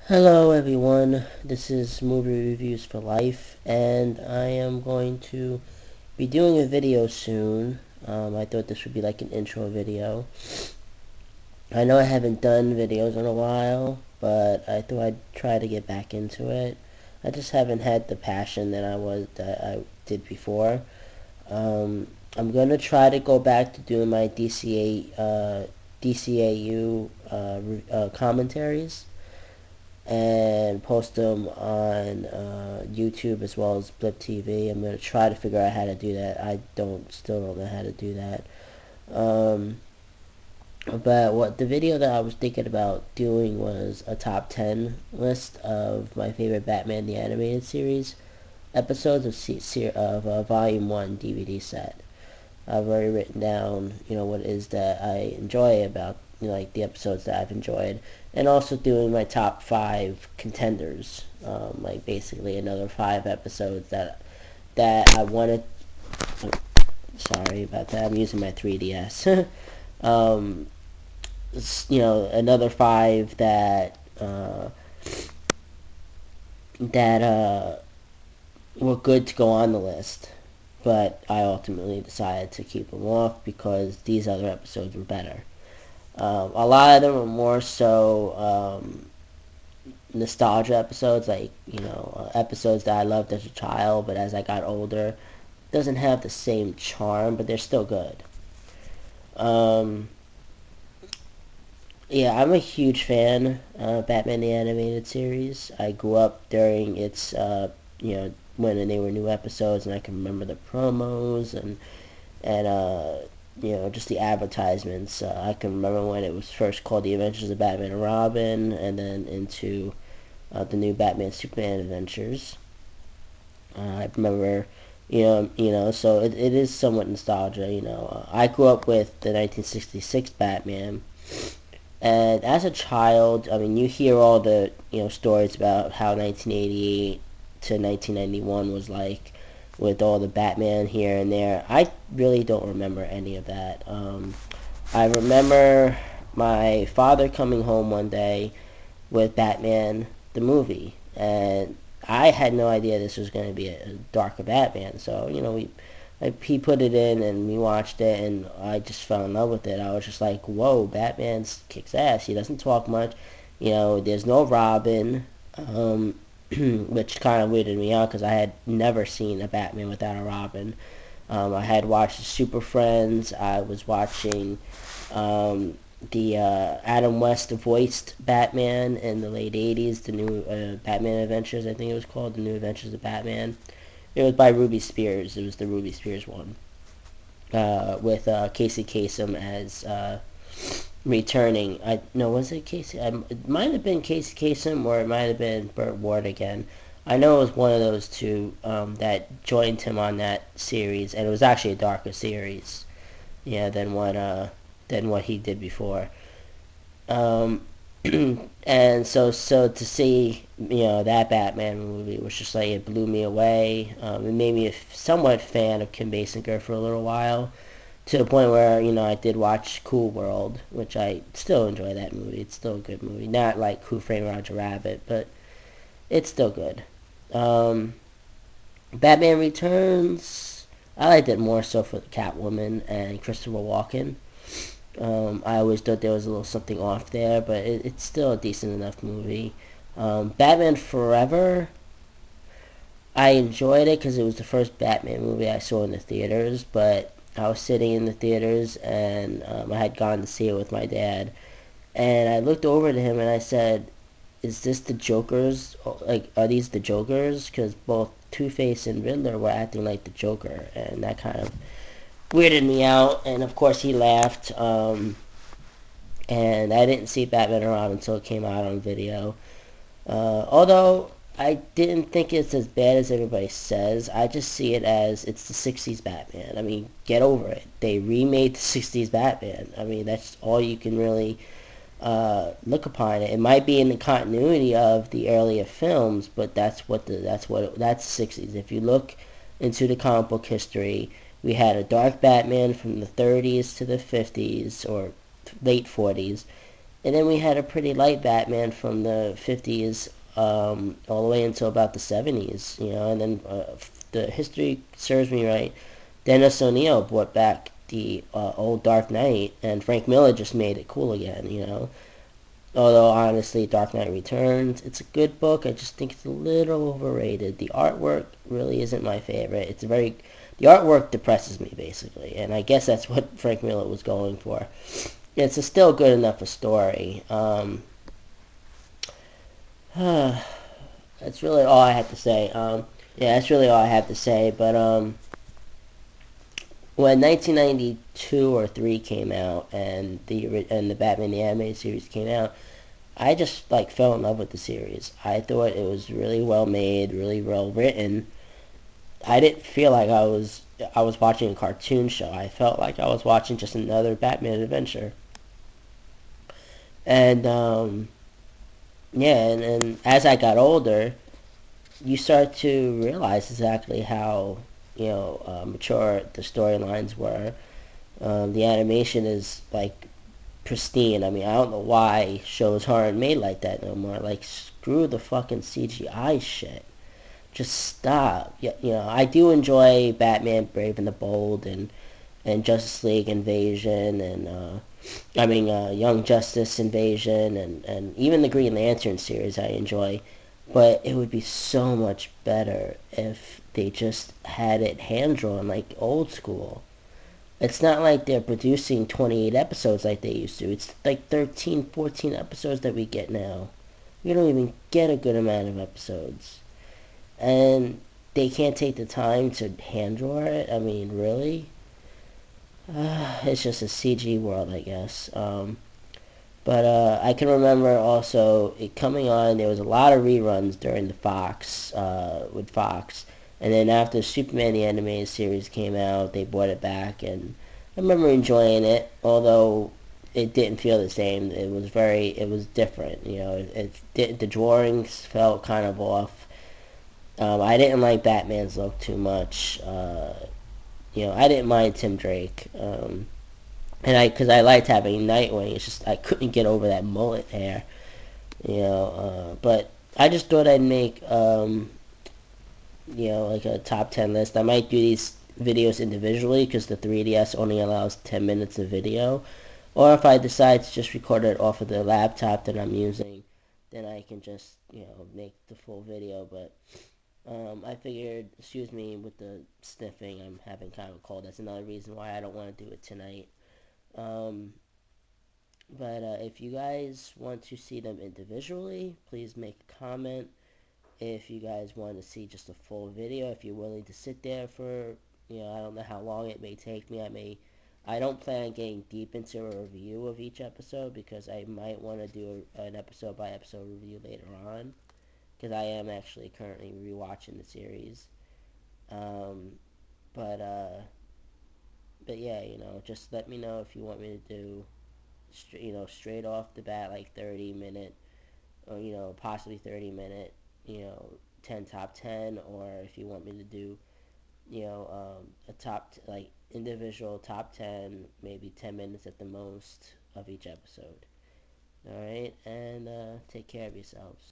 Hello everyone, this is Movie Reviews for Life, and I am going to be doing a video soon. I thought this would be like an intro video. I know I haven't done videos in a while, but I thought I'd try to get back into it. I just haven't had the passion that I did before. I'm gonna try to go back to doing my DCAU commentaries and post them on YouTube as well as Blip TV. I'm gonna try to figure out how to do that. I still don't know how to do that. Um, but what the video that I was thinking about doing was a top 10 list of my favorite Batman the Animated Series episodes of Volume 1 DVD set. I've already written down, what it is that I enjoy about, like the episodes that I've enjoyed, and also doing my top 5 contenders, like basically another 5 episodes that I wanted. Sorry about that. I'm using my 3DS. um, Another 5 that were good to go on the list, but I ultimately decided to keep them off because these other episodes were better. A lot of them are more so nostalgia episodes, like episodes that I loved as a child, but as I got older, doesn't have the same charm, but they're still good. Um, yeah, I'm a huge fan of Batman the Animated Series. I grew up during its, when they were new episodes, and I can remember the promos and just the advertisements. I can remember when it was first called The Adventures of Batman and Robin, and then into the new Batman Superman Adventures. I remember, so it is somewhat nostalgia. I grew up with the 1966 Batman, and as a child, I mean, you hear all the stories about how 1988 to 1991 was like, with all the Batman here and there. I really don't remember any of that. I remember my father coming home one day with Batman the movie, and I had no idea this was going to be a darker Batman. So he put it in and we watched it, and I just fell in love with it. I was just like, whoa, Batman kicks ass. He doesn't talk much. There's no Robin. Which kind of weirded me out because I had never seen a Batman without a Robin. I had watched Super Friends. I was watching the Adam West voiced Batman in the late 80s, the new Batman Adventures, I think it was called, the New Adventures of Batman. It was by Ruby Spears. It was the Ruby Spears one. With Casey Kasem as returning. Was it Casey? It might have been Casey Kasem, or it might have been Burt Ward again. I know it was one of those two that joined him on that series, and it was actually a darker series, than what he did before. Um, and so to see that Batman movie was just like, it blew me away. It made me a somewhat fan of Kim Basinger for a little while, to the point where I did watch Cool World, which I still enjoy that movie. It's still a good movie, not like Who Framed Roger Rabbit, but it's still good. Um, Batman Returns, I liked it more so for Catwoman and Christopher Walken. I always thought there was a little something off there, but it's still a decent enough movie. Batman Forever, I enjoyed it because it was the first Batman movie I saw in the theaters, but I was sitting in the theaters and I had gone to see it with my dad, and I looked over to him and I said, "Is this the Joker's? Like, are these the Jokers?" Because both Two-Face and Riddler were acting like the Joker, and that kind of weirded me out. And of course, he laughed. And I didn't see Batman and Robin until it came out on video. Although I didn't think it's as bad as everybody says. I just see it as it's the 60s Batman. I mean, get over it. They remade the 60s Batman. I mean, that's all you can really look upon it. It might be in the continuity of the earlier films, but that's the 60s. If you look into the comic book history, we had a dark Batman from the 30s to the 50s or late 40s, And then we had a pretty light Batman from the 50s all the way until about the 70s, and then the history serves me right. Dennis O'Neil brought back the old Dark Knight, and Frank Miller just made it cool again. Although honestly, Dark Knight Returns, it's a good book. I just think it's a little overrated. The artwork really isn't my favorite. The artwork depresses me basically, and I guess that's what Frank Miller was going for. It's a still good enough a story. That's really all I have to say. Yeah, that's really all I have to say. But when 1992 or three came out, and the Batman the Animated Series came out, I just like fell in love with the series. I thought it was really well made, really well written. I didn't feel like I was watching a cartoon show. I felt like I was watching just another Batman adventure. And yeah, and as I got older, you start to realize exactly how mature the storylines were. The animation is like pristine. I mean, I don't know why shows aren't made like that no more. Like, screw the fucking CGI shit. Just stop. Yeah, I do enjoy Batman Brave and the Bold and Justice League Invasion and Young Justice Invasion and even the Green Lantern series I enjoy. But it would be so much better if they just had it hand drawn like old school. It's not like they're producing 28 episodes like they used to. It's like 13, 14 episodes that we get now. We don't even get a good amount of episodes. And they can't take the time to hand draw it. I mean, really? It's just a CG world, I guess. But I can remember also it coming on. There was a lot of reruns during the Fox with Fox, and then after Superman the animated series came out, they brought it back, and I remember enjoying it. Although it didn't feel the same. It was different. The drawings felt kind of off. I didn't like Batman's look too much. I didn't mind Tim Drake. Because I liked having Nightwing. It's just I couldn't get over that mullet hair, But I just thought I'd make, like a top 10 list. I might do these videos individually because the 3DS only allows 10 minutes of video. Or if I decide to just record it off of the laptop that I'm using, then I can just, make the full video. But I figured, excuse me with the sniffing, I'm having kind of a cold. That's another reason why I don't want to do it tonight. Um, but if you guys want to see them individually, please make a comment. If you guys want to see just a full video, if you're willing to sit there for, I don't know how long it may take me. I don't plan on getting deep into a review of each episode because I might want to do an episode by episode review later on because I am actually currently rewatching the series. Um, but yeah, just let me know if you want me to do straight off the bat, like 30-minute, or, possibly 30-minute, 10 top 10, or if you want me to do, a like individual top 10, maybe 10 minutes at the most of each episode. All right, and take care of yourselves.